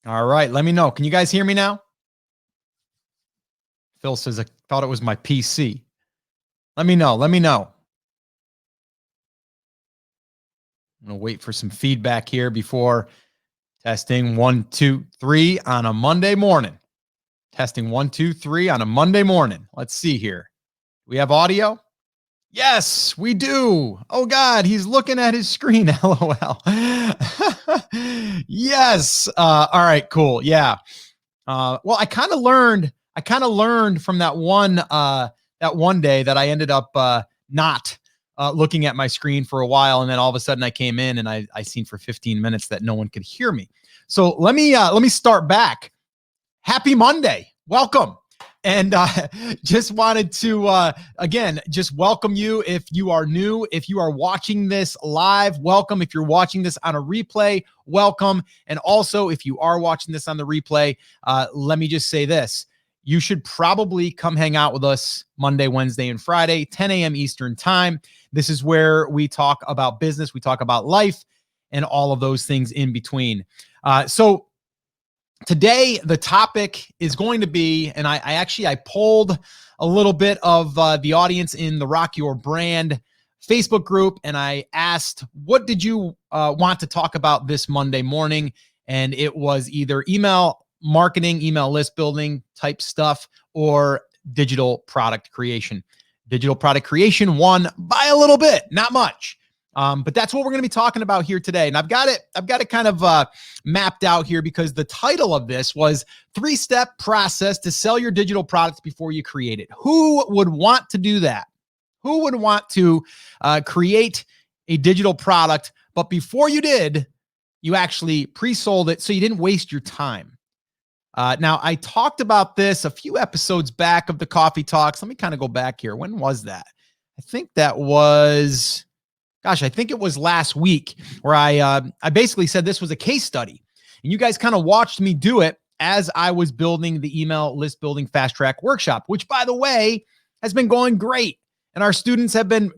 All right, let me know. Can you guys hear me now? Phil says, I thought it was my PC. Let me know. Let me know. I'm going to wait for some feedback here before testing 1, 2, 3 on a Monday morning. Testing 1, 2, 3 on a Monday morning. Let's see here. We have audio? Yes, we do. Oh God, he's looking at his screen. LOL. Yes. All right, cool. Yeah. Well, I kind of learned from that one day that I ended up not looking at my screen for a while, and then all of a sudden I came in and I seen for 15 minutes that no one could hear me. So let me start back. Happy Monday. Welcome. And just wanted to, again, just welcome you if you are new. If you are watching this live, welcome. If you're watching this on a replay, welcome. And also, if you are watching this on the replay, let me just say this. You should probably come hang out with us Monday, Wednesday, and Friday, 10 a.m. Eastern time. This is where we talk about business, we talk about life, and all of those things in between. So today, the topic is going to be, and I polled a little bit of the audience in the Rock Your Brand Facebook group, and I asked, what did you want to talk about this Monday morning? And it was either email marketing, email list building type stuff, or digital product creation. Digital product creation won by a little bit, not much. But that's what we're going to be talking about here today. And I've got it kind of mapped out here because the title of this was 3-step process to sell your digital products before you create it. Who would want to do that? Who would want to create a digital product, but before you did, you actually pre-sold it so you didn't waste your time? Now, I talked about this a few episodes back of the Coffee Talks. Let me kind of go back here. When was that? I think that was... Gosh, I think it was last week where I basically said this was a case study, and you guys kind of watched me do it as I was building the email list building fast track workshop, which, by the way, has been going great. And our students have been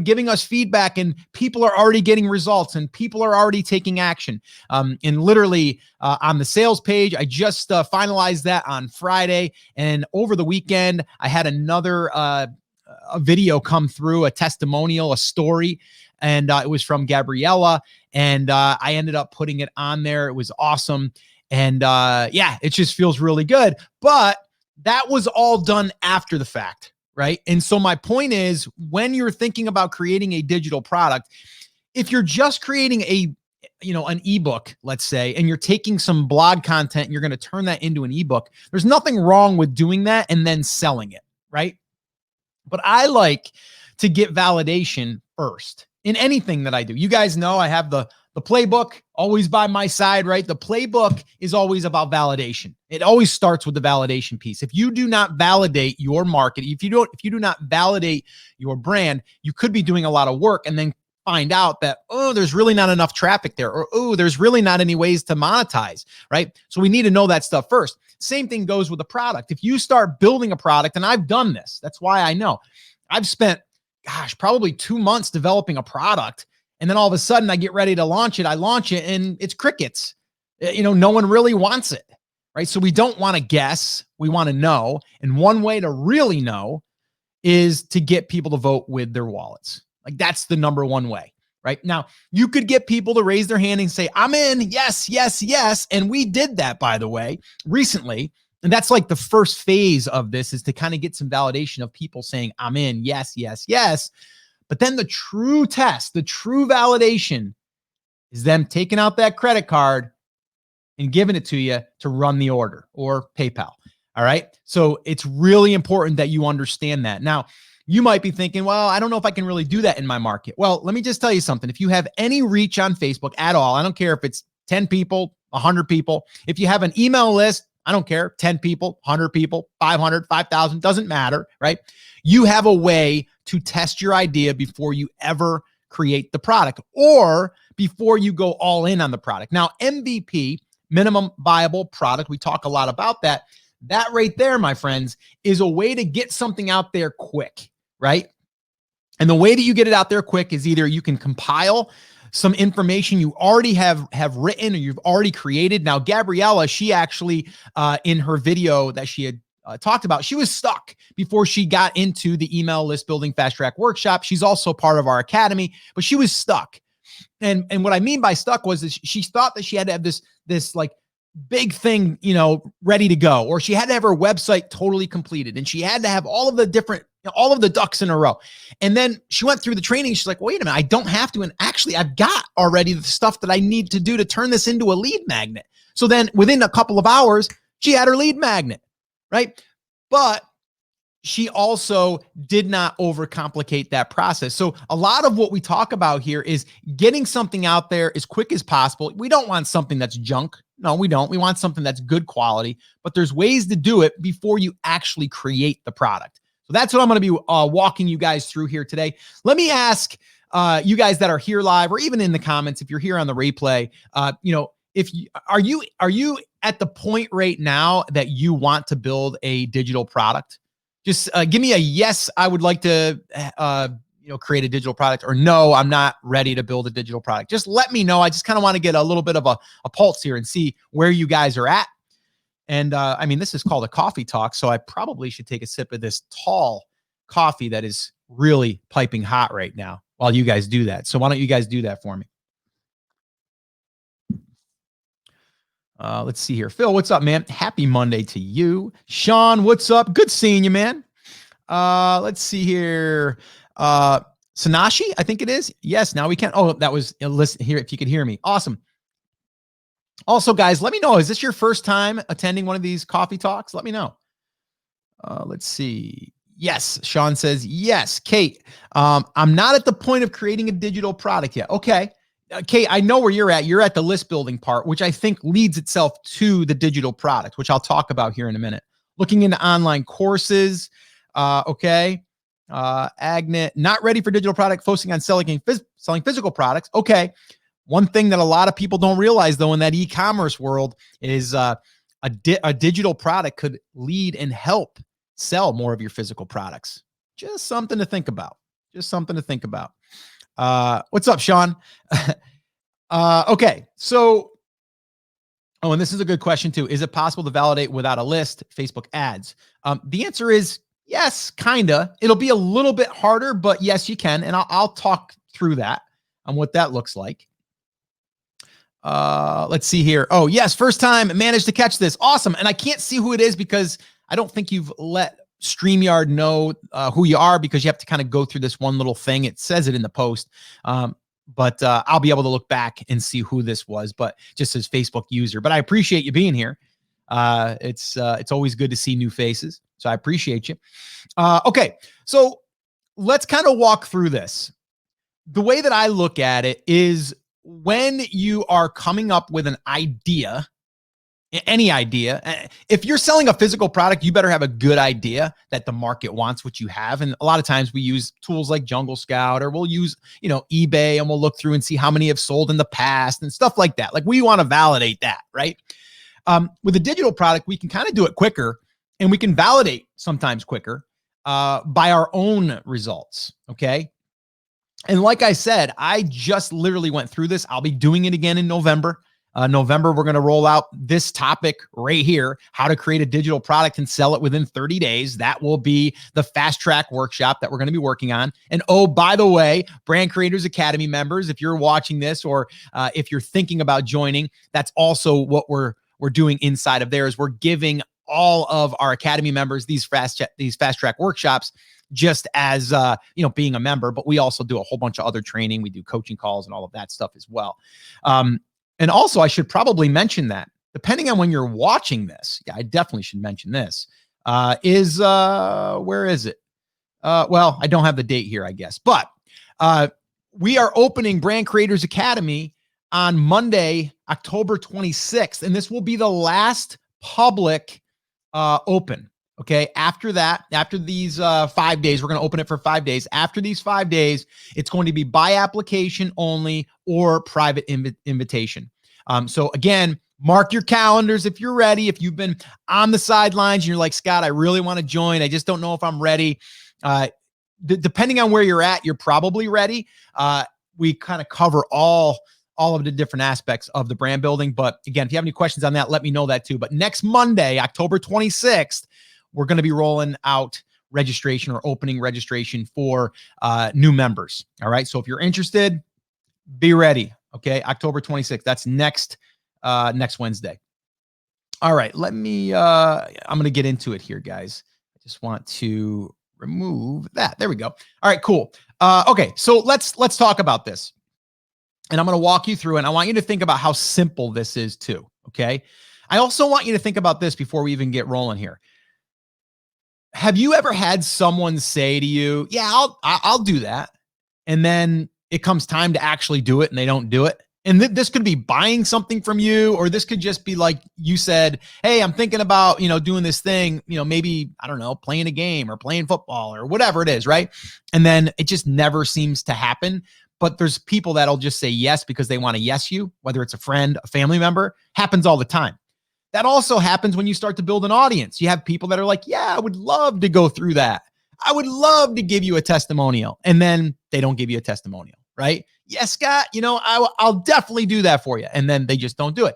giving us feedback, and people are already getting results, and people are already taking action. And literally on the sales page, I just finalized that on Friday, and over the weekend, I had another a video come through, a testimonial, a story. And it was from Gabriella, and I ended up putting it on there. It was awesome. And yeah, it just feels really good. But that was all done after the fact, right? And so my point is, when you're thinking about creating a digital product, if you're just creating an ebook, let's say, and you're taking some blog content and you're going to turn that into an ebook, there's nothing wrong with doing that and then selling it, right? But I like to get validation first in anything that I do. You guys know I have the playbook always by my side, right? The playbook is always about validation. It always starts with the validation piece. If you do not validate your market, if you do not validate your brand, you could be doing a lot of work and then find out that, oh, there's really not enough traffic there, or, oh, there's really not any ways to monetize, right? So we need to know that stuff first. Same thing goes with a product. If you start building a product, and I've done this, that's why I know. I've spent, probably 2 months developing a product. And then all of a sudden I get ready to launch it. I launch it and it's crickets. No one really wants it, right? So we don't want to guess. We want to know. And one way to really know is to get people to vote with their wallets. Like, that's the number one way, right? Now, you could get people to raise their hand and say, I'm in. Yes, yes, yes. And we did that, by the way, recently. And that's like the first phase of this, is to kind of get some validation of people saying, I'm in. Yes, yes, yes. But then the true test, the true validation, is them taking out that credit card and giving it to you to run the order, or PayPal. All right. So it's really important that you understand that. Now, you might be thinking, well, I don't know if I can really do that in my market. Well, let me just tell you something. If you have any reach on Facebook at all, I don't care if it's 10 people, 100 people. If you have an email list, I don't care, 10 people, 100 people, 500, 5,000, doesn't matter, right? You have a way to test your idea before you ever create the product, or before you go all in on the product. Now, MVP, minimum viable product, we talk a lot about that. That right there, my friends, is a way to get something out there quick, right? And the way that you get it out there quick is either you can compile some information you already have written or you've already created. Now, Gabriella, she actually, in her video that she had talked about, she was stuck before she got into the email list building fast track workshop. She's also part of our academy, but she was stuck. And what I mean by stuck was that she thought that she had to have this like big thing, ready to go, or she had to have her website totally completed, and she had to have all of the different, all of the ducks in a row. And then she went through the training. She's like, wait a minute, I don't have to. And actually, I've got already the stuff that I need to do to turn this into a lead magnet. So then within a couple of hours, she had her lead magnet, right? But she also did not overcomplicate that process. So a lot of what we talk about here is getting something out there as quick as possible. We don't want something that's junk. No, we don't. We want something that's good quality, but there's ways to do it before you actually create the product. So that's what I'm going to be walking you guys through here today. Let me ask you guys that are here live, or even in the comments, if you're here on the replay, if you are you at the point right now that you want to build a digital product? Just give me a yes, I would like to create a digital product, or no, I'm not ready to build a digital product. Just let me know. I just kind of want to get a little bit of a pulse here and see where you guys are at. And I mean, this is called a coffee talk, so I probably should take a sip of this tall coffee that is really piping hot right now while you guys do that. So why don't you guys do that for me? Let's see here. Phil, what's up, man? Happy Monday to you. Sean, what's up? Good seeing you, man. Let's see here. Sanashi, I think it is. Yes, now we can. Oh, that was, listen here, if you could hear me. Awesome. Also, guys, let me know. Is this your first time attending one of these coffee talks? Let me know. Let's see. Yes, Sean says, yes. Kate, I'm not at the point of creating a digital product yet. Okay. Kate, I know where you're at. You're at the list building part, which I think leads itself to the digital product, which I'll talk about here in a minute. Looking into online courses. Okay. Agnet, not ready for digital product, focusing on selling physical products. Okay. One thing that a lot of people don't realize, though, in that e-commerce world is a digital product could lead and help sell more of your physical products. Just something to think about. Just something to think about. What's up, Sean? Okay. So, and this is a good question too. Is it possible to validate without a list Facebook ads? The answer is yes, kinda. It'll be a little bit harder, but yes, you can. And I'll talk through that on what that looks like. Let's see here. Oh, yes. First time managed to catch this. Awesome. And I can't see who it is because I don't think you've let StreamYard know who you are, because you have to kind of go through this one little thing. It says it in the post. But I'll be able to look back and see who this was, but just as Facebook user. But I appreciate you being here. It's always good to see new faces. So I appreciate you. Okay. So let's kind of walk through this. The way that I look at it is, when you are coming up with an idea, any idea, if you're selling a physical product, you better have a good idea that the market wants what you have. And a lot of times we use tools like Jungle Scout, or we'll use, eBay, and we'll look through and see how many have sold in the past and stuff like that. Like, we want to validate that, right? With a digital product, we can kind of do it quicker, and we can validate sometimes quicker by our own results. Okay. And like I said, I just literally went through this. I'll be doing it again in November. November, we're going to roll out this topic right here: how to create a digital product and sell it within 30 days. That will be the fast track workshop that we're going to be working on. And oh, by the way, Brand Creators Academy members, if you're watching this, or if you're thinking about joining, that's also what we're doing inside of there. Is we're giving all of our Academy members these fast track workshops, just as being a member. But we also do a whole bunch of other training. We do coaching calls and all of that stuff as well. And also, I should probably mention that, depending on when you're watching this, I definitely should mention this, where is it? Well, I don't have the date here, I guess, but we are opening Brand Creators Academy on Monday, October 26th, and this will be the last public open. Okay. After that, after these 5 days, we're going to open it for 5 days. After these 5 days, it's going to be by application only or private invitation. So again, mark your calendars if you're ready. If you've been on the sidelines and you're like, Scott, I really want to join, I just don't know if I'm ready. Depending on where you're at, you're probably ready. we kind of cover all of the different aspects of the brand building. But again, if you have any questions on that, let me know that too. But next Monday, October 26th, we're going to be rolling out registration or opening registration for new members. All right. So if you're interested, be ready. Okay. October 26th. That's next Wednesday. All right. Let me, I'm going to get into it here, guys. I just want to remove that. There we go. All right, cool. Okay. So let's talk about this, and I'm going to walk you through it. And I want you to think about how simple this is too. Okay. I also want you to think about this before we even get rolling here. Have you ever had someone say to you, yeah, I'll do that, and then it comes time to actually do it and they don't do it? And this could be buying something from you, or this could just be like you said, hey, I'm thinking about, doing this thing, maybe, I don't know, playing a game or playing football or whatever it is, right? And then it just never seems to happen. But there's people that'll just say yes because they want to yes you, whether it's a friend, a family member. Happens all the time. That also happens when you start to build an audience. You have people that are like, yeah, I would love to go through that. I would love to give you a testimonial. And then they don't give you a testimonial, right? Yes, Scott, I'll definitely do that for you. And then they just don't do it.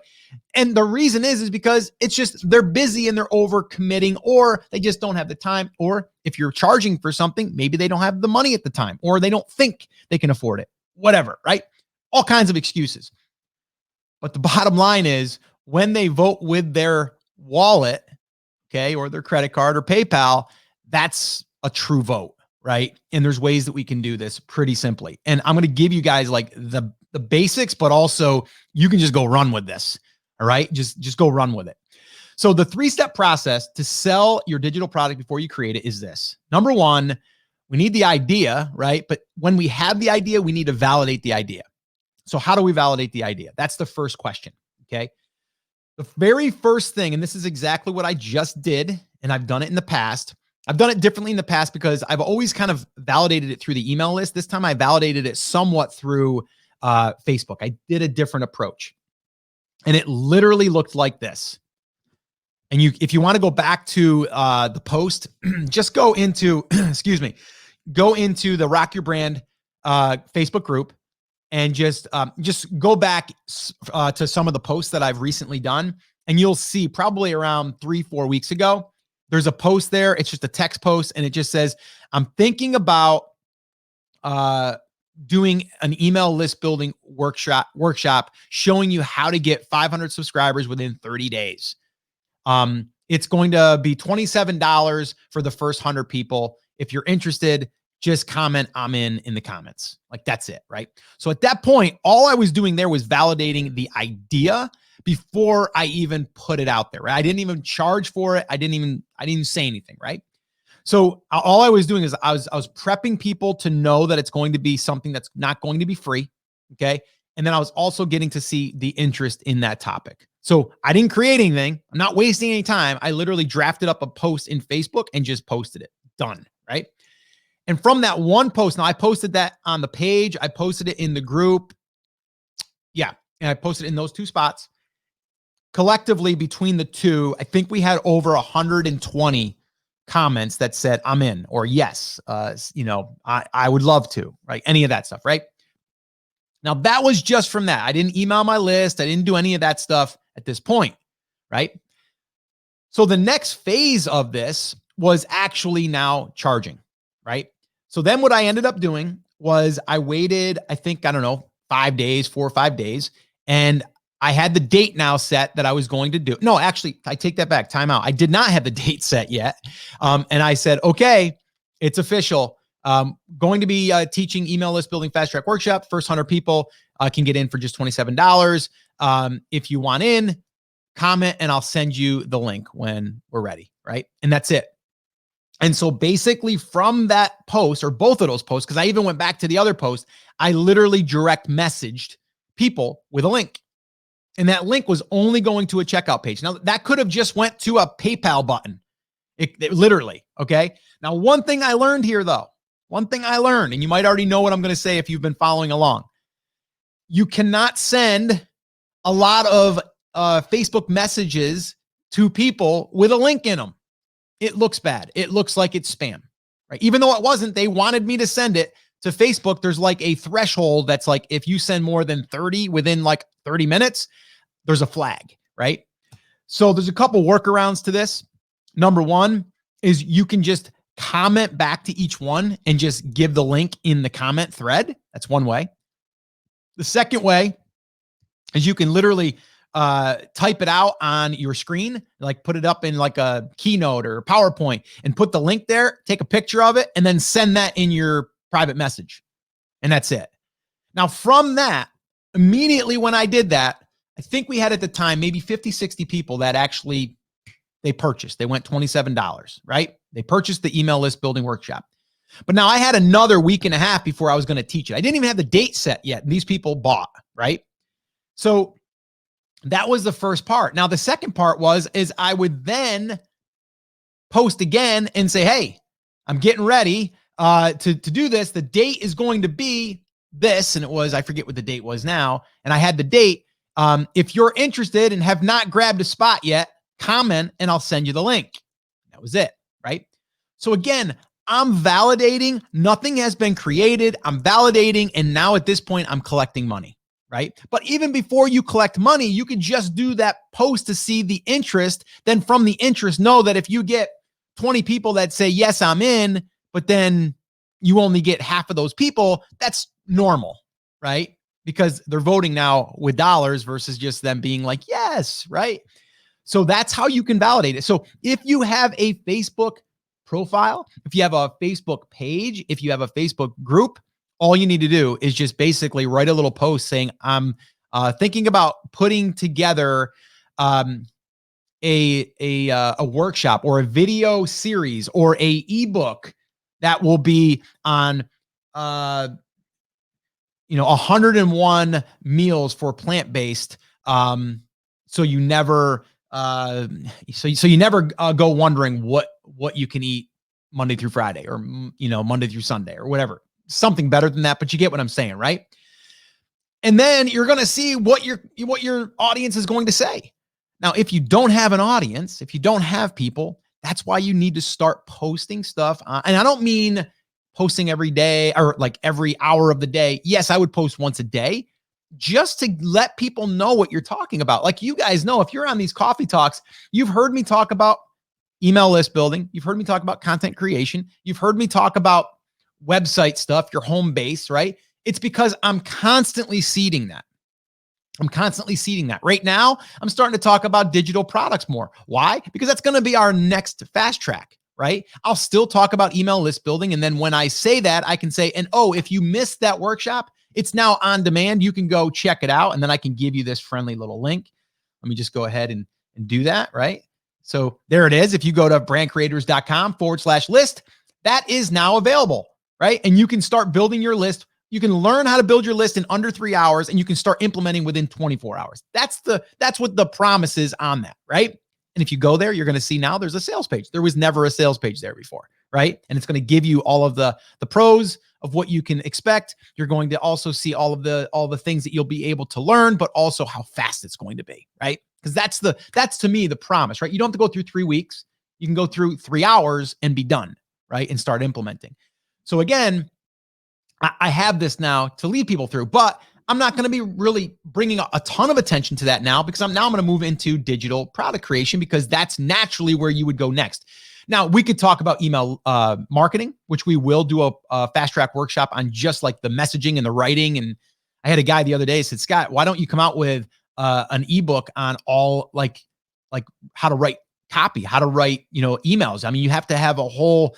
And the reason is because it's just, they're busy and they're over committing, or they just don't have the time. Or if you're charging for something, maybe they don't have the money at the time, or they don't think they can afford it, whatever, right? All kinds of excuses. But the bottom line is, when they vote with their wallet, okay, or their credit card or PayPal, that's a true vote, right? And there's ways that we can do this pretty simply. And I'm going to give you guys like the basics, but also you can just go run with this. All right. Just go run with it. So the 3-step process to sell your digital product before you create it is this. Number one, we need the idea, right? But when we have the idea, we need to validate the idea. So how do we validate the idea? That's the first question. Okay. The very first thing, and this is exactly what I just did, and I've done it in the past. I've done it differently in the past because I've always kind of validated it through the email list. This time I validated it somewhat through Facebook. I did a different approach, and it literally looked like this. And if you want to go back to the post, just go into, go into the Rock Your Brand Facebook group. And just go back to some of the posts that I've recently done, and you'll see probably around 3-4 weeks ago, there's a post there. It's just a text post, and it just says, I'm thinking about doing an email list building workshop showing you how to get 500 subscribers within 30 days. It's going to be $27 for the first 100 people. If you're interested, just comment I'm in the comments. Like, that's it, right? So at that point, all I was doing there was validating the idea before I even put it out there, right? I didn't even charge for it. I didn't even say anything, right? So all I was doing is I was prepping people to know that it's going to be something that's not going to be free, okay? And then I was also getting to see the interest in that topic. So I didn't create anything. I'm not wasting any time. I literally drafted up a post in Facebook and just posted it. Done, right? And from that one post, now I posted that on the page. I posted it in the group. Yeah. And I posted it in those two spots. Collectively, between the two, I think we had over 120 comments that said, I'm in, or yes, I would love to, right? Any of that stuff, right? Now that was just from that. I didn't email my list. I didn't do any of that stuff at this point, right? So the next phase of this was actually now charging, right? So then what I ended up doing was I waited, I think, 4 or 5 days. And I had the date now set that I was going to do. No, actually, I take that back. Time out. I did not have the date set yet. And I said, okay, it's official. Going to be teaching email list building fast track workshop. First 100 people can get in for just $27. If you want in, comment and I'll send you the link when we're ready, right? And that's it. And so basically from that post, or both of those posts, because I even went back to the other post, I literally direct messaged people with a link. And that link was only going to a checkout page. Now that could have just went to a PayPal button. It literally, okay? Now, one thing I learned here though, and you might already know what I'm going to say if you've been following along. You cannot send a lot of Facebook messages to people with a link in them. It looks bad. It looks like it's spam, right? Even though it wasn't, they wanted me to send it to Facebook, there's like a threshold that's like, if you send more than 30 within like 30 minutes, there's a flag, right? So there's a couple workarounds to this. Number one is you can just comment back to each one and just give the link in the comment thread. That's one way. The second way is you can literally type it out on your screen, like put it up in like a Keynote or PowerPoint and put the link there, take a picture of it, and then send that in your private message. And that's it. Now, from that, immediately when I did that, I think we had at the time maybe 50, 60 people that actually they purchased. They went $27, right? They purchased the email list building workshop. But now I had another week and a half before I was going to teach it. I didn't even have the date set yet. And these people bought, right? So that was the first part. Now, the second part is I would then post again and say, hey, I'm getting ready to do this. The date is going to be this. And it was, I forget what the date was now. And I had the date. If you're interested and have not grabbed a spot yet, comment and I'll send you the link. That was it, right? So again, I'm validating. Nothing has been created. I'm validating. And now at this point, I'm collecting money, right? But even before you collect money, you can just do that post to see the interest. Then from the interest, know that if you get 20 people that say, yes, I'm in, but then you only get half of those people, that's normal, right? Because they're voting now with dollars versus just them being like, yes, right? So that's how you can validate it. So if you have a Facebook profile, if you have a Facebook page, if you have a Facebook group, all you need to do is just basically write a little post saying, I'm thinking about putting together a workshop or a video series or a ebook that will be on 101 meals for plant-based. So you never go wondering what you can eat Monday through Friday or Monday through Sunday or whatever. Something better than that, but you get what I'm saying, right? And then you're going to see what your audience is going to say. Now, if you don't have an audience, if you don't have people, that's why you need to start posting stuff. And I don't mean posting every day or like every hour of the day. Yes, I would post once a day just to let people know what you're talking about. Like you guys know, if you're on these coffee talks, you've heard me talk about email list building. You've heard me talk about content creation. You've heard me talk about website stuff, your home base, right? It's because I'm constantly seeding that. Right now, I'm starting to talk about digital products more. Why? Because that's going to be our next fast track, right? I'll still talk about email list building. And then when I say that, I can say, and if you missed that workshop, it's now on demand. You can go check it out. And then I can give you this friendly little link. Let me just go ahead and do that, right? So there it is. If you go to brandcreators.com/list, that is now available, right? And you can start building your list. You can learn how to build your list in under 3 hours and you can start implementing within 24 hours. That's what the promise is on that, right? And if you go there, you're going to see now there's a sales page. There was never a sales page there before, right? And it's going to give you all of the pros of what you can expect. You're going to also see all the things that you'll be able to learn, but also how fast it's going to be, right? Because that's to me the promise, right? You don't have to go through 3 weeks. You can go through 3 hours and be done, right? And start implementing. So again, I have this now to lead people through, but I'm not going to be really bringing a ton of attention to that now because I'm going to move into digital product creation because that's naturally where you would go next. Now, we could talk about email marketing, which we will do a fast track workshop on just like the messaging and the writing. And I had a guy the other day said, Scott, why don't you come out with an ebook on all like how to write copy, how to write, emails. I mean, you have to have a whole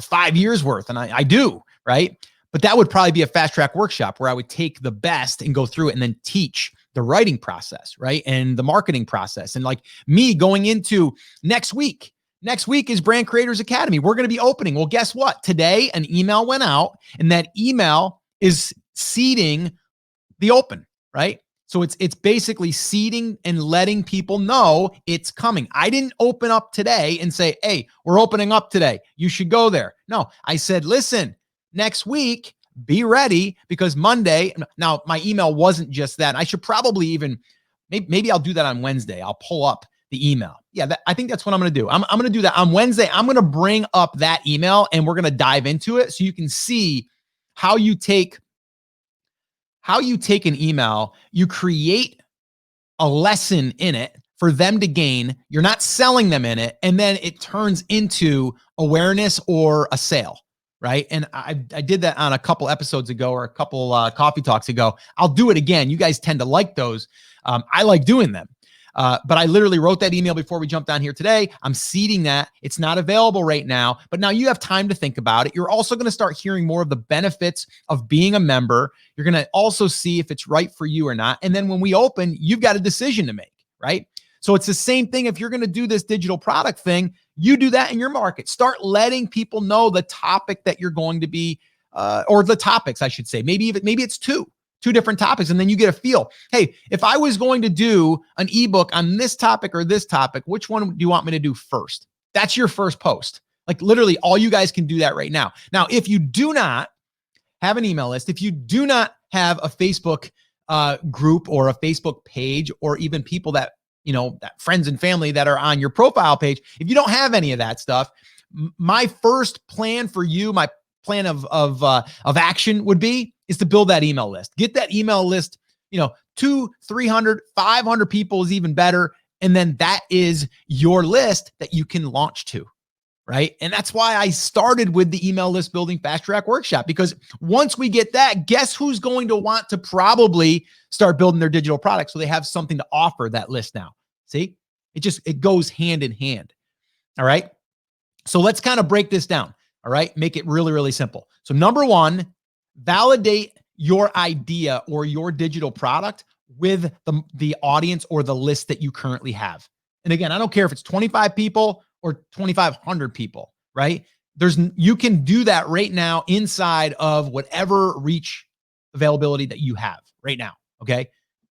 5 years worth. And I do, right? But that would probably be a fast track workshop where I would take the best and go through it and then teach the writing process, right? And the marketing process. And like me going into next week is Brand Creators Academy. We're going to be opening. Well, guess what? Today, an email went out and that email is seeding the open, right? So it's basically seeding and letting people know it's coming. I didn't open up today and say, hey, we're opening up today. You should go there. No, I said, listen, next week, be ready because Monday, now my email wasn't just that. I should probably even, maybe I'll do that on Wednesday. I'll pull up the email. Yeah, I think that's what I'm going to do. I'm going to do that on Wednesday. I'm going to bring up that email and we're going to dive into it so you can see how you take an email, you create a lesson in it for them to gain. You're not selling them in it. And then it turns into awareness or a sale, right? And I did that on a couple episodes ago or a couple coffee talks ago. I'll do it again. You guys tend to like those. I like doing them. But I literally wrote that email before we jumped on here today. I'm seeding that. It's not available right now, but now you have time to think about it. You're also going to start hearing more of the benefits of being a member. You're going to also see if it's right for you or not. And then when we open, you've got a decision to make, right? So it's the same thing. If you're going to do this digital product thing, you do that in your market. Start letting people know the topic that you're going to be, or the topics, I should say. Maybe it's two different topics. And then you get a feel. Hey, if I was going to do an ebook on this topic or this topic, which one do you want me to do first? That's your first post. Like literally all you guys can do that right now. Now, if you do not have an email list, if you do not have a Facebook group or a Facebook page, or even people that, that friends and family that are on your profile page, if you don't have any of that stuff, my first plan for you, my plan of action is to build that email list. Get that email list, 200, 300, 500 people is even better. And then that is your list that you can launch to, right? And that's why I started with the email list building fast track workshop, because once we get that, guess who's going to want to probably start building their digital product so they have something to offer that list now. See, it goes hand in hand. All right. So let's kind of break this down. All right. Make it really, really simple. So number one, validate your idea or your digital product with the audience or the list that you currently have. And again, I don't care if it's 25 people or 2,500 people, right? You can do that right now inside of whatever reach availability that you have right now. Okay.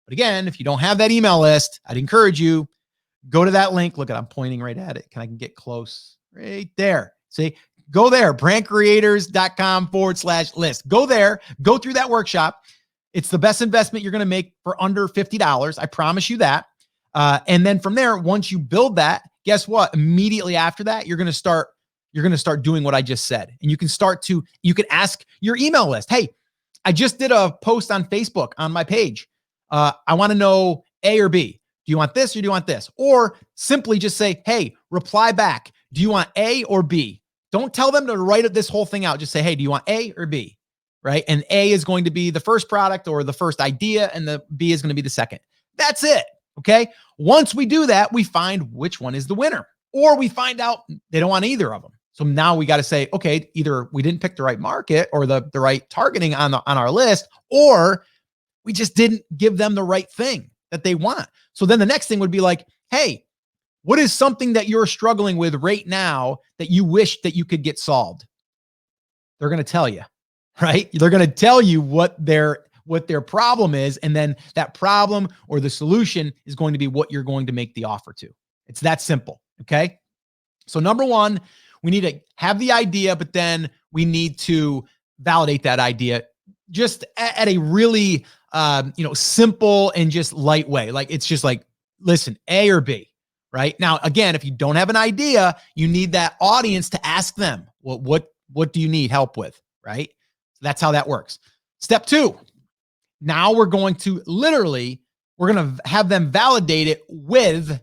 But again, if you don't have that email list, I'd encourage you, go to that link. Look I'm pointing right at it. I can get close right there. See, go there, brandcreators.com/list. Go there, go through that workshop. It's the best investment you're going to make for under $50. I promise you that. And then from there, once you build that, guess what? Immediately after that, you're going to start doing what I just said. And you can ask your email list. Hey, I just did a post on Facebook on my page. I want to know A or B. Do you want this or do you want this? Or simply just say, hey, reply back. Do you want A or B? Don't tell them to write this whole thing out. Just say, hey, do you want A or B? Right? And A is going to be the first product or the first idea, and the B is going to be the second. That's it. Okay. Once we do that, we find which one is the winner, or we find out they don't want either of them. So now we got to say, okay, either we didn't pick the right market or the right targeting on our list, or we just didn't give them the right thing that they want. So then the next thing would be like, hey, what is something that you're struggling with right now that you wish that you could get solved? They're going to tell you, right? They're going to tell you what their problem is. And then that problem or the solution is going to be what you're going to make the offer to. It's that simple. Okay. So number one, we need to have the idea, but then we need to validate that idea just at a really, simple and just light way. Like, it's just like, listen, A or B, right? Now, again, if you don't have an idea, you need that audience to ask them, what do you need help with? Right? So that's how that works. Step two, now we're going to have them validate it with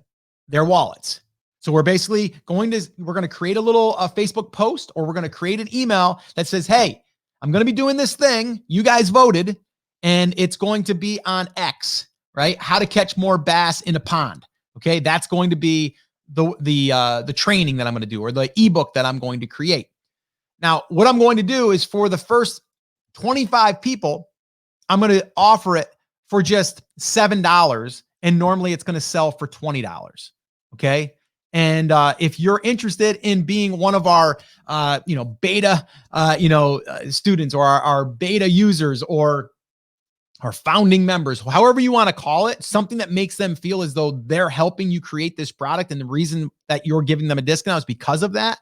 their wallets. So we're basically going to create a little Facebook post, or we're going to create an email that says, hey, I'm going to be doing this thing. You guys voted, and it's going to be on X, right? How to catch more bass in a pond. Okay. That's going to be the training that I'm going to do, or the ebook that I'm going to create. Now, what I'm going to do is, for the first 25 people, I'm going to offer it for just $7. And normally it's going to sell for $20. Okay. And if you're interested in being one of our, beta, students, or our beta users, or our founding members, however you want to call it, something that makes them feel as though they're helping you create this product, and the reason that you're giving them a discount is because of that,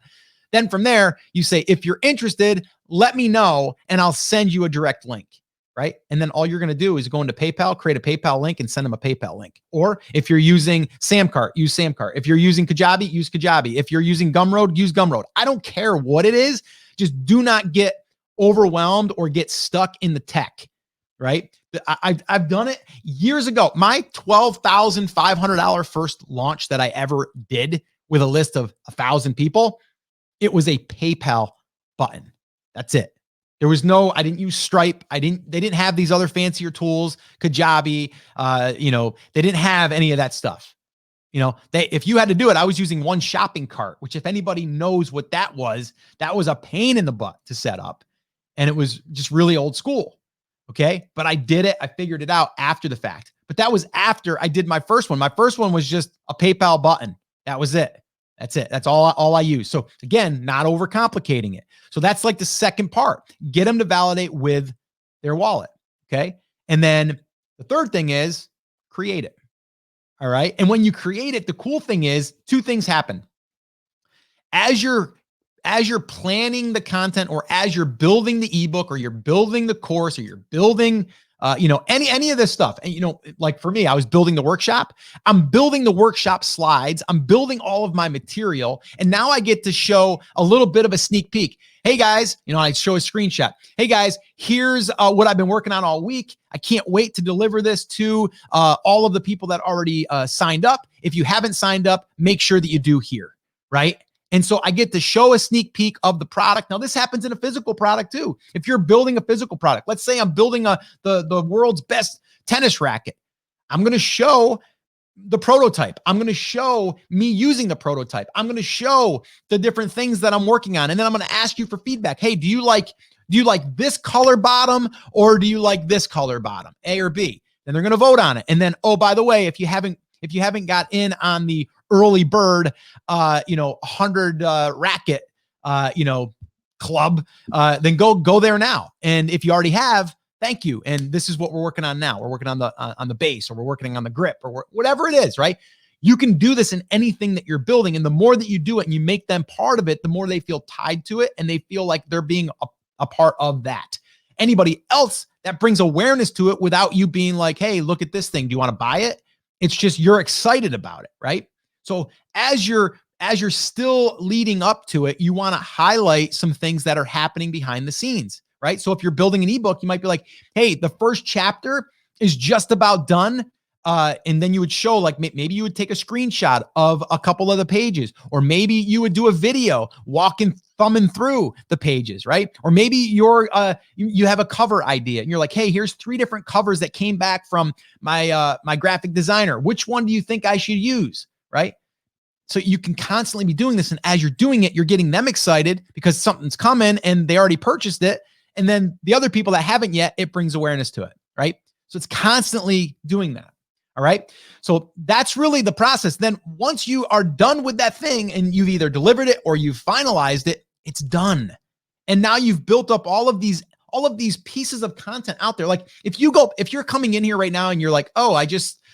then from there, you say, if you're interested, let me know, and I'll send you a direct link. right? And then all you're going to do is go into PayPal, create a PayPal link, and send them a PayPal link. Or if you're using Samcart, use Samcart. If you're using Kajabi, use Kajabi. If you're using Gumroad, use Gumroad. I don't care what it is. Just do not get overwhelmed or get stuck in the tech, right? I've done it years ago. My $12,500 first launch that I ever did with a list of 1,000 people, it was a PayPal button. That's it. There was no, I didn't use Stripe. They didn't have these other fancier tools, Kajabi, they didn't have any of that stuff. If you had to do it, I was using one shopping cart, which if anybody knows what that was a pain in the butt to set up. And it was just really old school. Okay. But I did it. I figured it out after the fact, but that was after I did my first one. My first one was just a PayPal button. That was it. That's it. That's all I use. So again, not overcomplicating it. So that's like the second part. Get them to validate with their wallet. Okay. And then the third thing is create it. All right. And when you create it, the cool thing is two things happen. As you're planning the content, or as you're building the ebook, or you're building the course, or you're building any of this stuff. And, like for me, I was building the workshop. I'm building the workshop slides. I'm building all of my material. And now I get to show a little bit of a sneak peek. Hey guys, I show a screenshot. Hey guys, here's what I've been working on all week. I can't wait to deliver this to all of the people that already signed up. If you haven't signed up, make sure that you do here, right? And so I get to show a sneak peek of the product. Now, this happens in a physical product too. If you're building a physical product, let's say I'm building the world's best tennis racket. I'm going to show the prototype. I'm going to show me using the prototype. I'm going to show the different things that I'm working on. And then I'm going to ask you for feedback. Hey, do you like this color bottom, or do you like this color bottom, A or B? Then they're going to vote on it. And then, oh, by the way, if you haven't got in on the early bird, 100 racket, club, then go there now. And if you already have, thank you. And this is what we're working on now. We're working on the base, or we're working on the grip, or whatever it is, right? You can do this in anything that you're building. And the more that you do it and you make them part of it, the more they feel tied to it, and they feel like they're being a part of that. Anybody else that brings awareness to it without you being like, hey, look at this thing. Do you want to buy it? It's just, you're excited about it, right? So as you're still leading up to it, you want to highlight some things that are happening behind the scenes, right? So if you're building an ebook, you might be like, hey, the first chapter is just about done. And then you would show, like, maybe you would take a screenshot of a couple of the pages, or maybe you would do a video thumbing through the pages, right? Or maybe you have a cover idea and you're like, hey, here's 3 different covers that came back from my graphic designer. Which one do you think I should use, right? So you can constantly be doing this. And as you're doing it, you're getting them excited because something's coming and they already purchased it. And then the other people that haven't yet, it brings awareness to it, right? So it's constantly doing that. All right. So that's really the process. Then once you are done with that thing and you've either delivered it or you've finalized it, it's done. And now you've built up all of these pieces of content out there. Like if you're coming in here right now and you're like, oh,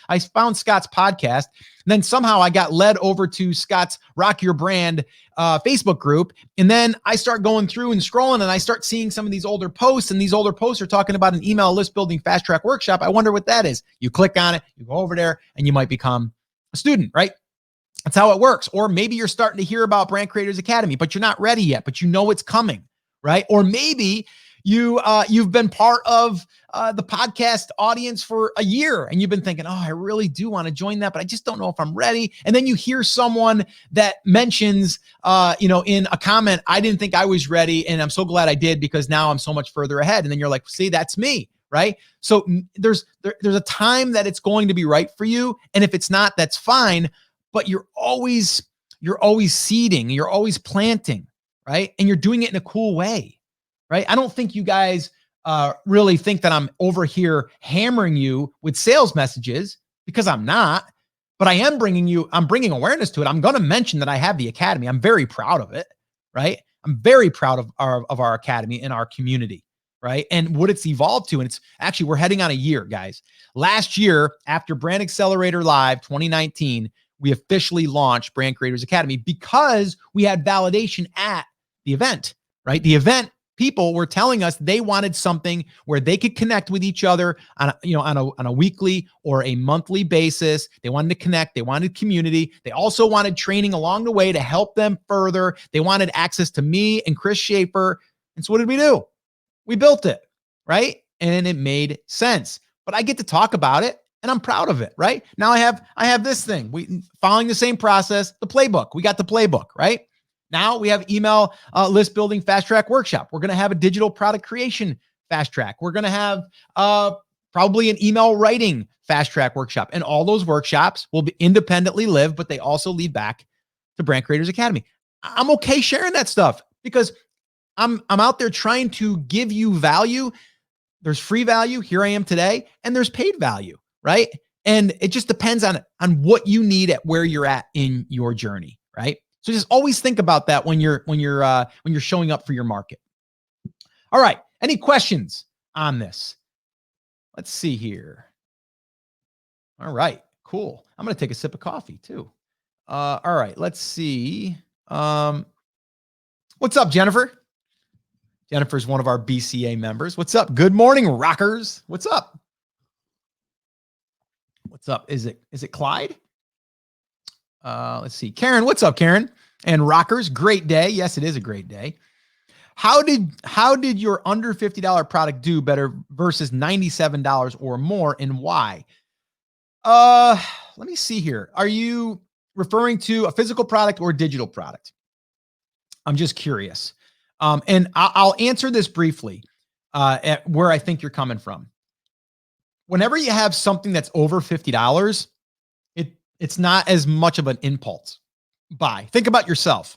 I found Scott's podcast, and then somehow I got led over to Scott's Rock Your Brand Facebook group. And then I start going through and scrolling and I start seeing some of these older posts, and these older posts are talking about an email list building fast track workshop. I wonder what that is. You click on it, you go over there, and you might become a student, right? That's how it works. Or maybe you're starting to hear about Brand Creators Academy, but you're not ready yet, but you know it's coming, right? Or maybe you've been part of the podcast audience for a year and you've been thinking, oh, I really do want to join that, but I just don't know if I'm ready. And then you hear someone that mentions, in a comment, I didn't think I was ready, and I'm so glad I did because now I'm so much further ahead. And then you're like, see, that's me, right? So there's a time that it's going to be right for you, and if it's not, that's fine. But you're always seeding, you're always planting, right? And you're doing it in a cool way. Right? I don't think you guys really think that I'm over here hammering you with sales messages, because I'm not, but I'm bringing awareness to it. I'm going to mention that I have the academy. I'm very proud of it, right? I'm very proud of our academy and our community, right? And what it's evolved to. And it's actually, we're heading on a year, guys. Last year, after Brand Accelerator Live 2019, we officially launched Brand Creators Academy because we had validation at the event, right? The event, people were telling us they wanted something where they could connect with each other on a weekly or a monthly basis. They wanted to connect. They wanted community. They also wanted training along the way to help them further. They wanted access to me and Chris Schaefer. And so what did we do? We built it, right? And it made sense. But I get to talk about it and I'm proud of it, right? Now I have this thing. We following the same process, the playbook. We got the playbook, right? Now we have email list building fast track workshop. We're going to have a digital product creation fast track. We're going to have probably an email writing fast track workshop. And all those workshops will be independently live, but they also lead back to Brand Creators Academy. I'm okay sharing that stuff because I'm out there trying to give you value. There's free value. Here I am today, and there's paid value, right? And it just depends on what you need at where you're at in your journey, right? So just always think about that when you're showing up for your market. All right. Any questions on this? Let's see here. All right. Cool. I'm going to take a sip of coffee too. All right. Let's see. What's up, Jennifer? Jennifer's one of our BCA members. What's up? Good morning, rockers. What's up? What's up? Is it Clyde? Let's see. Karen, what's up, Karen? And rockers, great day. Yes, it is a great day. How did your under $50 product do better versus $97 or more, and why? Let me see here. Are you referring to a physical product or a digital product? I'm just curious. And I'll answer this briefly at where I think you're coming from. Whenever you have something that's over $50, it's not as much of an impulse buy. Think about yourself.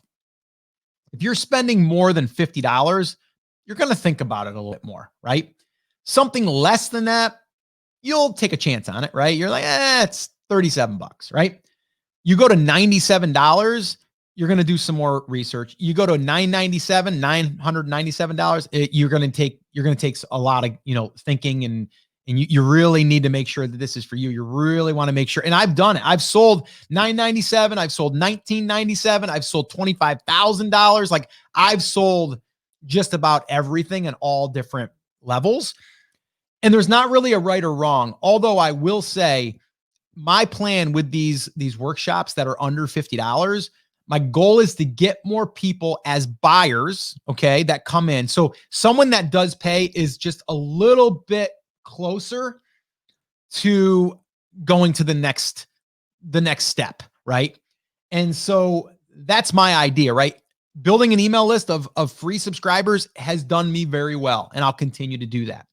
If you're spending more than $50, you're going to think about it a little bit more, right? Something less than that, you'll take a chance on it, right? You're like, it's $37, right? You go to $97, you're going to do some more research. You go to $997, you're going to take a lot of, thinking and you really need to make sure that this is for you. You really want to make sure. And I've done it. I've sold $997. I've sold $1997. I've sold $25,000. Like I've sold just about everything at all different levels. And there's not really a right or wrong. Although I will say my plan with these workshops that are under $50, my goal is to get more people as buyers, okay, that come in. So someone that does pay is just a little bit closer to going to the next step, right? And so that's my idea, right? Building an email list of free subscribers has done me very well, and I'll continue to do that.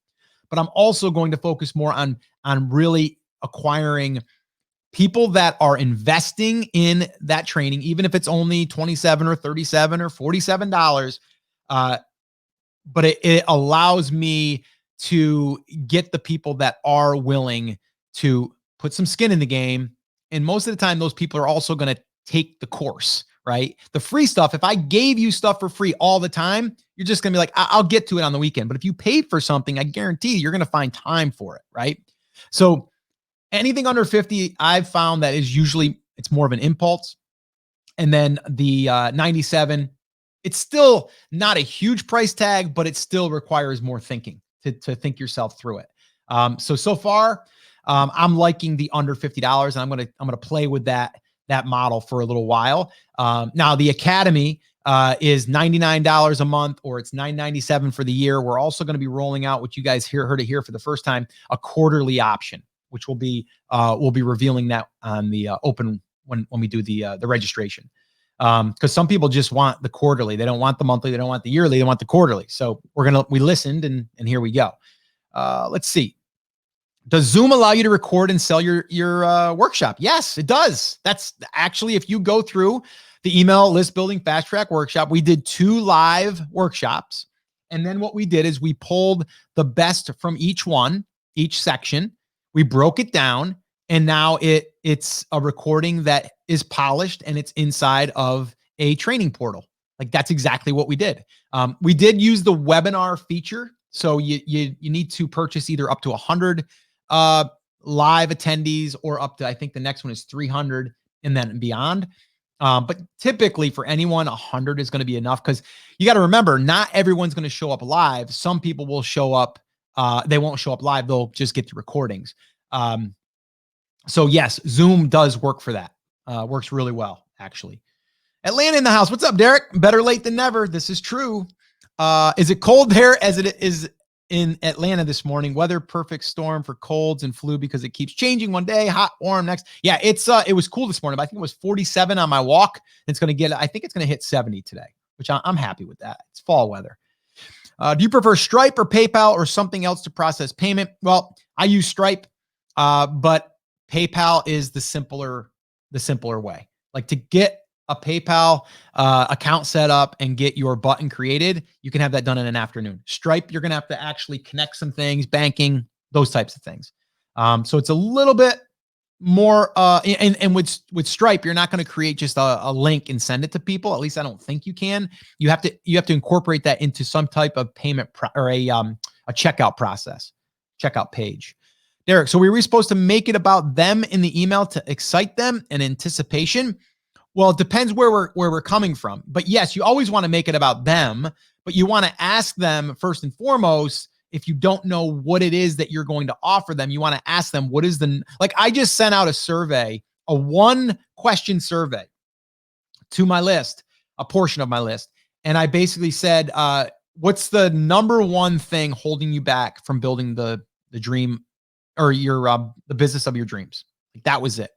But I'm also going to focus more on really acquiring people that are investing in that training, even if it's only $27 or $37 or $47. But it allows me to get the people that are willing to put some skin in the game. And most of the time, those people are also going to take the course, right? The free stuff, if I gave you stuff for free all the time, you're just going to be like, I'll get to it on the weekend. But if you paid for something, I guarantee you're going to find time for it, right? So anything under 50, I've found that is usually, it's more of an impulse. And then the 97, it's still not a huge price tag, but it still requires more thinking to think yourself through it. So far, I'm liking the under $50, and I'm gonna play with that model for a little while. Now the Academy is $99 a month, or it's $997 for the year. We're also going to be rolling out, what you guys heard it here for the first time, a quarterly option, which we'll be revealing that on the open when we do the registration. Because some people just want the quarterly. They don't want the monthly. They don't want the yearly. They want the quarterly. So we listened and here we go. Let's see. Does Zoom allow you to record and sell your workshop? Yes, it does. That's actually, if you go through the email list building fast track workshop, we did 2 live workshops. And then what we did is we pulled the best from each section. We broke it down. And now it's a recording that is polished and it's inside of a training portal. Like that's exactly what we did. We did use the webinar feature. So you need to purchase either up to 100 live attendees or up to, I think the next one is 300 and then beyond. But typically for anyone, 100 is going to be enough, because you got to remember, not everyone's going to show up live. Some people will show up. They won't show up live. They'll just get the recordings. So yes, Zoom does work for that. Works really well, actually. Atlanta in the house. What's up, Derek? Better late than never. This is true. Is it cold there as it is in Atlanta this morning? Weather perfect storm for colds and flu because it keeps changing one day, hot, warm next. Yeah, it was cool this morning, but I think it was 47 on my walk. I think it's going to hit 70 today, which I'm happy with that. It's fall weather. Do you prefer Stripe or PayPal or something else to process payment? Well, I use Stripe, but PayPal is the simpler way. Like, to get a PayPal account set up and get your button created, you can have that done in an afternoon. Stripe, you're going to have to actually connect some things, banking, those types of things. So it's a little bit more, and with Stripe, you're not going to create just a link and send it to people. At least I don't think you can. You have to incorporate that into some type of payment or a checkout process, checkout page. Derek, so we were supposed to make it about them in the email to excite them and anticipation. Well, it depends where we're coming from. But yes, you always want to make it about them, but you want to ask them first and foremost, if you don't know what it is that you're going to offer them, you want to ask them, what is like I just sent out a survey, a 1-question survey to my list, a portion of my list. And I basically said, what's the number one thing holding you back from building the dream or the business of your dreams? Like, that was it.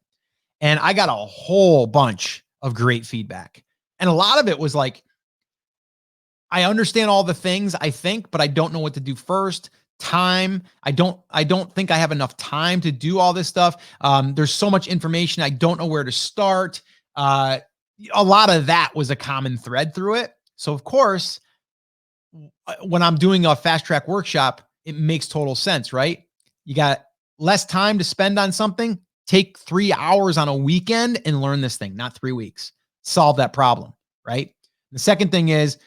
And I got a whole bunch of great feedback. And a lot of it was like, I understand all the things, I think, but I don't know what to do first. Time. I don't think I have enough time to do all this stuff. There's so much information. I don't know where to start. A lot of that was a common thread through it. So of course, when I'm doing a fast track workshop, it makes total sense, right? You got less time to spend on something. Take 3 hours on a weekend and learn this thing, not 3 weeks. Solve that problem, right? The second thing is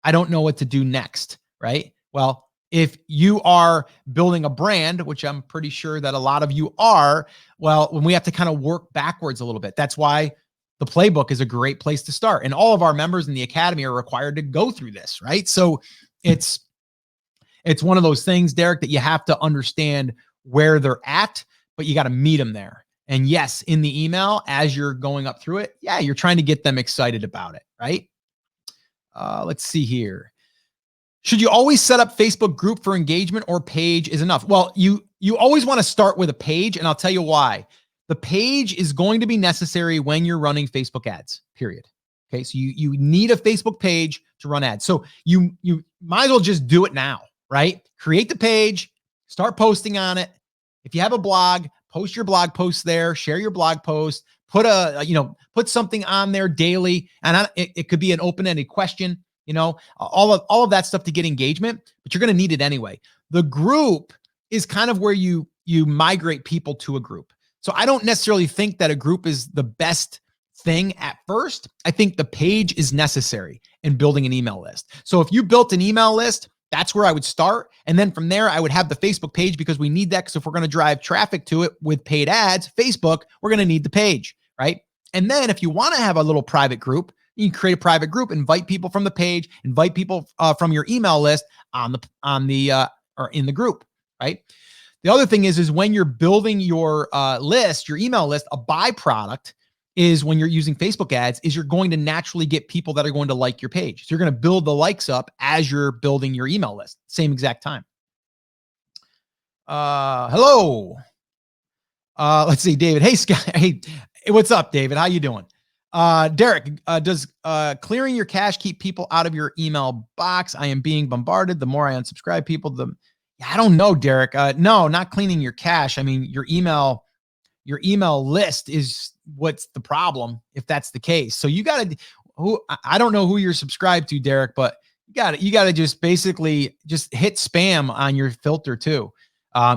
I don't know what to do next, right? Well, if you are building a brand, which I'm pretty sure that a lot of you are, well, when we have to kind of work backwards a little bit, that's why the playbook is a great place to start. And all of our members in the academy are required to go through this, right? So it's one of those things, Derek, that you have to understand where they're at, but you got to meet them there. And yes, in the email, as you're going up through it, yeah, you're trying to get them excited about it, right? Let's see here. Should you always set up Facebook group for engagement, or page is enough? Well, you always want to start with a page, and I'll tell you why. The page is going to be necessary when you're running Facebook ads, period. Okay, so you need a Facebook page to run ads. So you might as well just do it now, right? Create the page, start posting on it. If you have a blog, post your blog posts there, share your blog post, put something on there daily. And it could be an open-ended question, all of that stuff to get engagement, but you're going to need it anyway. The group is kind of where you migrate people to a group. So I don't necessarily think that a group is the best thing at first. I think the page is necessary in building an email list. So if you built an email list, that's where I would start. And then from there, I would have the Facebook page, because we need that. Because if we're going to drive traffic to it with paid ads, Facebook, we're going to need the page, right? And then if you want to have a little private group, you can create a private group, invite people from the page, invite people from your email list or in the group, right? The other thing is when you're building your list, your email list, a byproduct is when you're using Facebook ads is you're going to naturally get people that are going to like your page. So you're going to build the likes up as you're building your email list, same exact time. Hello. Let's see, David. Hey, Scott. Hey, what's up, David? How you doing? Derek, does clearing your cache keep people out of your email box? I am being bombarded. The more I unsubscribe people, I don't know, Derek. No, not cleaning your cache. I mean, your email list is what's the problem if that's the case. So you got to, I don't know who you're subscribed to, Derek, but you got to just basically just hit spam on your filter too,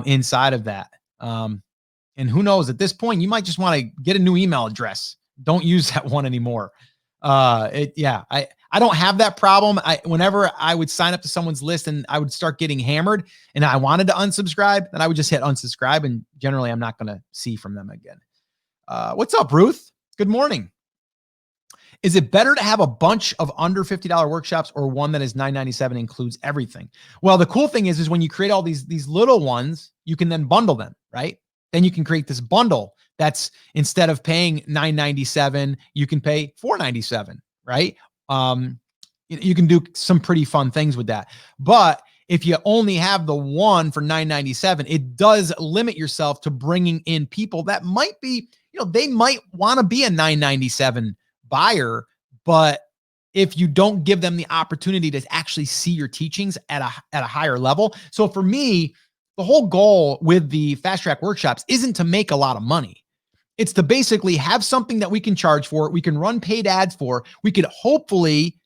inside of that. And who knows, at this point, you might just want to get a new email address. Don't use that one anymore. I don't have that problem. Whenever I would sign up to someone's list and I would start getting hammered and I wanted to unsubscribe, then I would just hit unsubscribe, and generally I'm not going to see from them again. What's up, Ruth? Good morning. Is it better to have a bunch of under $50 workshops or one that is $9.97 includes everything? Well, the cool thing is when you create all these little ones, you can then bundle them, right? Then you can create this bundle that's instead of paying $9.97, you can pay $4.97, right? You can do some pretty fun things with that. But if you only have the one for $9.97, it does limit yourself to bringing in people that might be, they might want to be a $9.97 buyer, but if you don't give them the opportunity to actually see your teachings at a higher level. So for me, the whole goal with the Fast Track workshops isn't to make a lot of money. It's to basically have something that we can charge for, we can run paid ads for, we could hopefully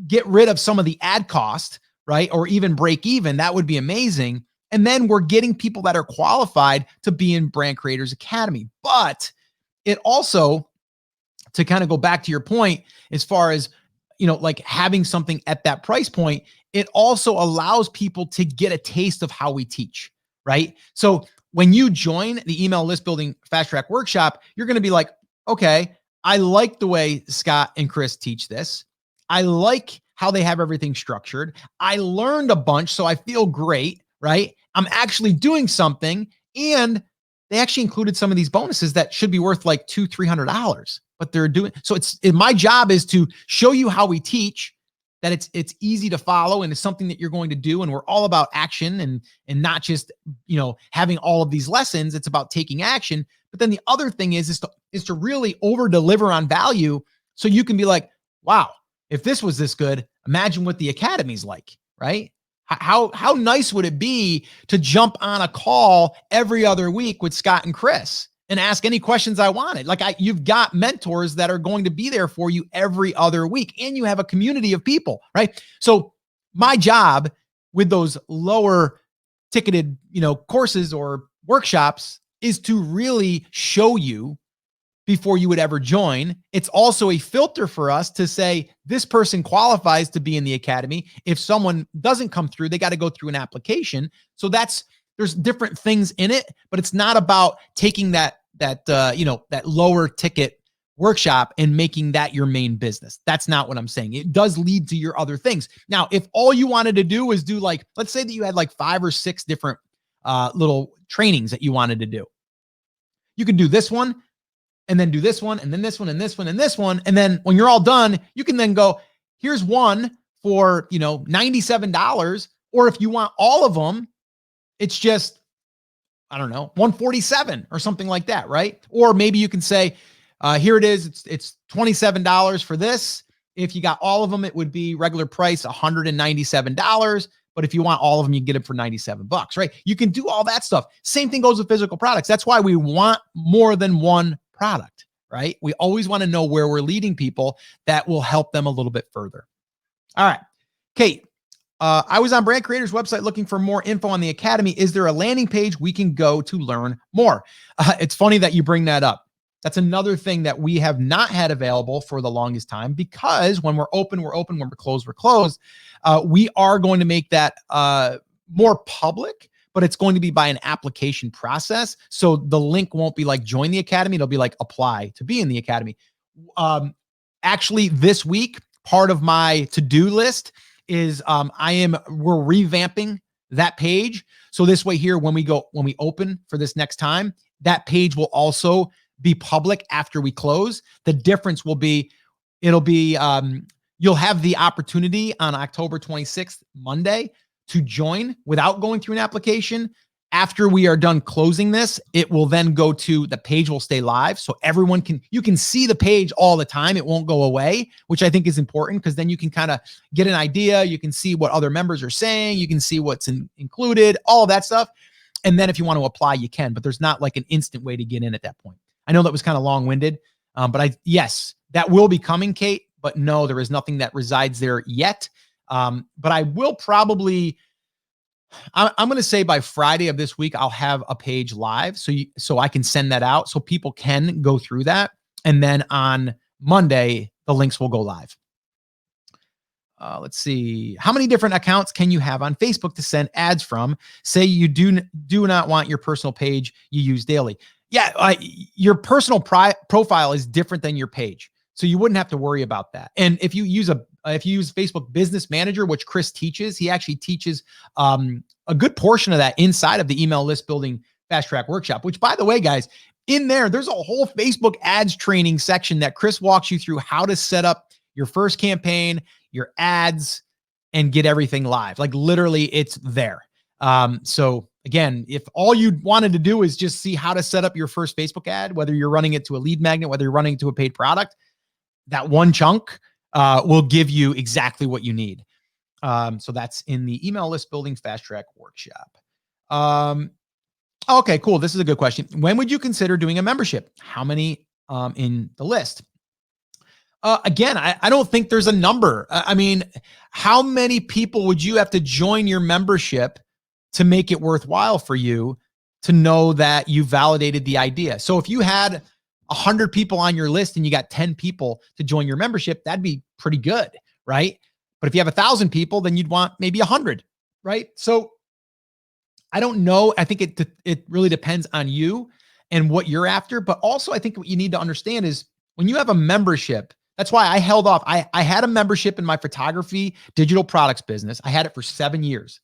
get rid of some of the ad cost, right? Or even break even. That would be amazing. And then we're getting people that are qualified to be in Brand Creators Academy. But it also, to kind of go back to your point, as far as, like having something at that price point, it also allows people to get a taste of how we teach, right? So when you join the email list building Fast Track workshop, you're going to be like, okay, I like the way Scott and Chris teach this. I like how they have everything structured. I learned a bunch, so I feel great, right? I'm actually doing something, and they actually included some of these bonuses that should be worth like $200-$300, but they're doing. So my job is to show you how we teach, that it's easy to follow and it's something that you're going to do. And we're all about action and not just, having all of these lessons. It's about taking action. But then the other thing is to really over deliver on value. So you can be like, wow, if this was this good, imagine what the academy's like, right? How nice would it be to jump on a call every other week with Scott and Chris and ask any questions I wanted? You've got mentors that are going to be there for you every other week, and you have a community of people, right? So my job with those lower ticketed, courses or workshops is to really show you before you would ever join. It's also a filter for us to say, this person qualifies to be in the academy. If someone doesn't come through, they got to go through an application. So there's different things in it, but it's not about taking that lower ticket workshop and making that your main business. That's not what I'm saying. It does lead to your other things. Now, if all you wanted to do was do let's say that you had 5 or 6 different little trainings that you wanted to do. You can do this one, and then do this one, and then this one, and this one, and this one. And then when you're all done, you can then go, here's one for, $97. Or if you want all of them, it's just, I don't know, $147 or something like that, right? Or maybe you can say, here it is. It's $27 for this. If you got all of them, it would be regular price, $197. But if you want all of them, you get them for $97, right? You can do all that stuff. Same thing goes with physical products. That's why we want more than one product, right? We always want to know where we're leading people that will help them a little bit further. All right, Kate, I was on Brand Creators website looking for more info on the academy. Is there a landing page we can go to learn more? It's funny that you bring that up. That's another thing that we have not had available for the longest time, because when we're open, we're open. When we're closed, we're closed. We are going to make that more public, but it's going to be by an application process. So the link won't be join the academy. It'll be apply to be in the academy. Actually, this week, part of my to-do list is we're revamping that page. So this way here, when we open for this next time, that page will also be public after we close. The difference will be, you'll have the opportunity on October 26th, Monday, to join without going through an application. After we are done closing this, it will then go to the page will stay live. So you can see the page all the time. It won't go away, which I think is important, because then you can kind of get an idea. You can see what other members are saying. You can see what's included, all of that stuff. And then if you want to apply, you can, but there's not an instant way to get in at that point. I know that was kind of long-winded, but yes, that will be coming, Kate, but no, there is nothing that resides there yet. But I will probably, I'm going to say by Friday of this week, I'll have a page live. So I can send that out so people can go through that. And then on Monday, the links will go live. Let's see. How many different accounts can you have on Facebook to send ads from? Say you do not want your personal page you use daily. Yeah, your personal profile is different than your page. So you wouldn't have to worry about that. And if you use Facebook Business Manager, which Chris teaches, he actually teaches a good portion of that inside of the email list building fast track workshop, which, by the way, guys, in there's a whole Facebook ads training section that Chris walks you through how to set up your first campaign, your ads, and get everything live. Like literally it's there. So again, if all you wanted to do is just see how to set up your first Facebook ad, whether you're running it to a lead magnet, whether you're running it to a paid product, that one chunk will give you exactly what you need. So that's in the email list building fast track workshop. Okay, cool. This is a good question. When would you consider doing a membership? How many in the list? Again, I don't think there's a number. I mean, how many people would you have to join your membership to make it worthwhile for you to know that you validated the idea? So if you had 100 people on your list and you got 10 people to join your membership, that'd be pretty good, right? But if you have 1,000 people, then you'd want maybe 100, right? So I don't know. I think it really depends on you and what you're after. But also, I think what you need to understand is when you have a membership, that's why I held off. I had a membership in my photography digital products business. I had it for 7 years.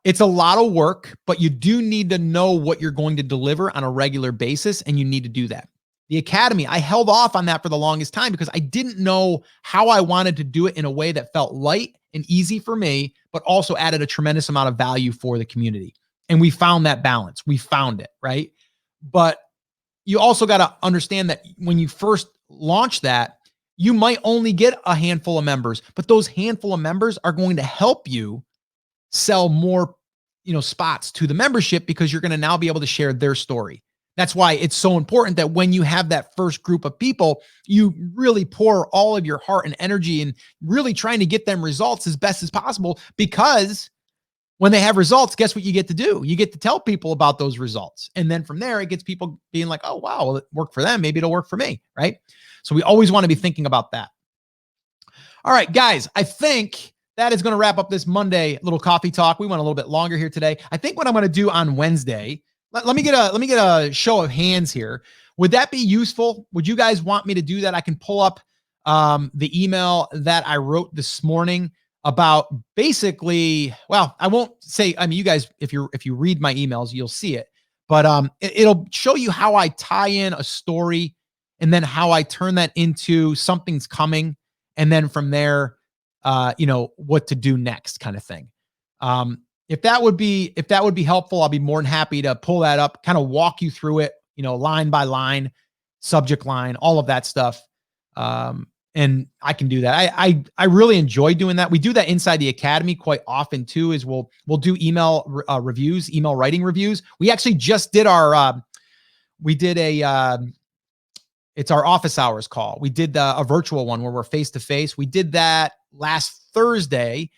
It's a lot of work, but you do need to know what you're going to deliver on a regular basis, and you need to do that. The Academy, I held off on that for the longest time because I didn't know how I wanted to do it in a way that felt light and easy for me, but also added a tremendous amount of value for the community. And we found that balance. We found it, right? But you also got to understand that when you first launch that, you might only get a handful of members, but those handful of members are going to help you sell more, spots to the membership because you're going to now be able to share their story. That's why it's so important that when you have that first group of people, you really pour all of your heart and energy and really trying to get them results as best as possible, because when they have results, guess what you get to do? You get to tell people about those results. And then from there, it gets people being like, oh, wow, well, it worked for them. Maybe it'll work for me, right? So we always want to be thinking about that. All right, guys, I think that is going to wrap up this Monday little coffee talk. We went a little bit longer here today. I think what I'm going to do on Wednesday, let me get a show of hands here. Would that be useful? Would you guys want me to do that? I can pull up the email that I wrote this morning about basically, well, I won't say, I mean, you guys, if you read my emails, you'll see it, but it'll show you how I tie in a story and then how I turn that into something's coming. And then from there, what to do next kind of thing. If that would be helpful, I'll be more than happy to pull that up, kind of walk you through it, line by line, subject line, all of that stuff. And I can do that. I really enjoy doing that. We do that inside the Academy quite often too, is we'll do email reviews, email writing reviews. We actually just did it's our office hours call. We did a virtual one where we're face-to-face. We did that last Thursday.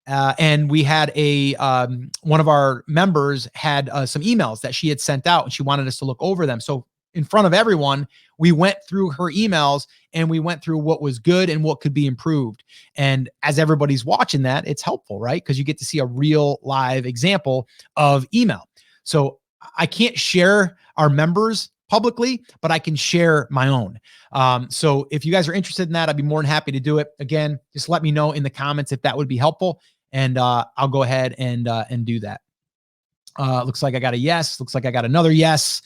And we had one of our members had some emails that she had sent out and she wanted us to look over them. So in front of everyone, we went through her emails and we went through what was good and what could be improved. And as everybody's watching that, it's helpful, right? Because you get to see a real live example of email. So I can't share our members publicly, but I can share my own. So if you guys are interested in that, I'd be more than happy to do it. Again, just let me know in the comments if that would be helpful. And I'll go ahead and do that. Looks like I got a yes. Looks like I got another yes.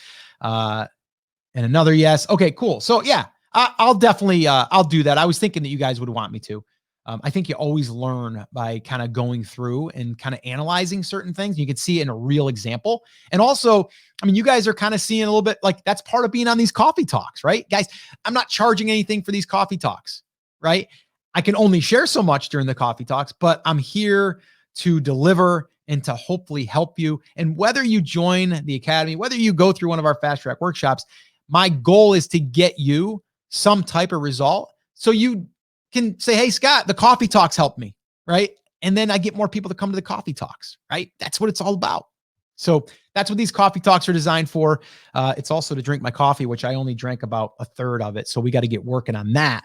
And another yes. Okay, cool. So yeah, I'll definitely, I'll do that. I was thinking that you guys would want me to. I think you always learn by kind of going through and kind of analyzing certain things. You can see it in a real example. And also, I mean, you guys are kind of seeing a little bit like that's part of being on these coffee talks, right? Guys, I'm not charging anything for these coffee talks, right? I can only share so much during the coffee talks, but I'm here to deliver and to hopefully help you. And whether you join the Academy, whether you go through one of our fast track workshops, my goal is to get you some type of result so you can say, hey, Scott, the coffee talks helped me, right? And then I get more people to come to the coffee talks, right? That's what it's all about. So that's what these coffee talks are designed for. It's also to drink my coffee, which I only drank about a third of it. So we got to get working on that.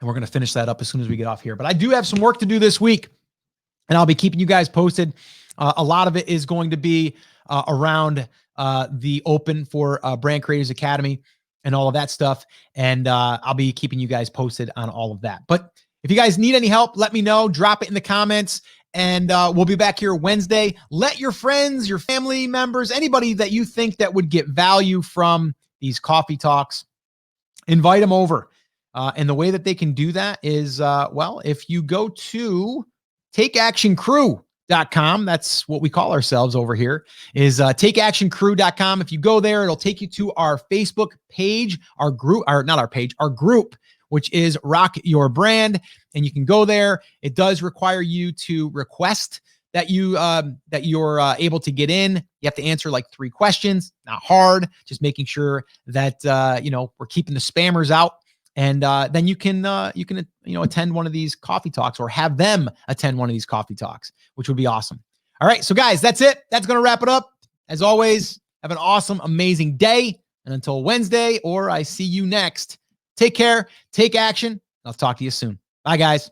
And we're going to finish that up as soon as we get off here. But I do have some work to do this week, and I'll be keeping you guys posted. A lot of it is going to be around the open for Brand Creators Academy. and all of that stuff. And I'll be keeping you guys posted on all of that. But if you guys need any help, let me know. Drop it in the comments. And we'll be back here Wednesday. Let your friends, your family members, anybody that you think that would get value from these coffee talks, invite them over. And the way that they can do that is, well, if you go to takeactioncrew.com, that's what we call ourselves over here, is takeactioncrew.com. If you go there, it'll take you to our Facebook page, our group, or not our page, our group, which is Rock Your Brand. And you can go there. It does require you to request that you're able to get in. You have to answer like 3 questions. Not hard. Just making sure that we're keeping the spammers out. And then you can attend one of these coffee talks or have them attend one of these coffee talks, which would be awesome. All right, so guys, that's it. That's going to wrap it up. As always, have an awesome, amazing day. And until Wednesday, or I see you next, take care, take action. I'll talk to you soon. Bye, guys.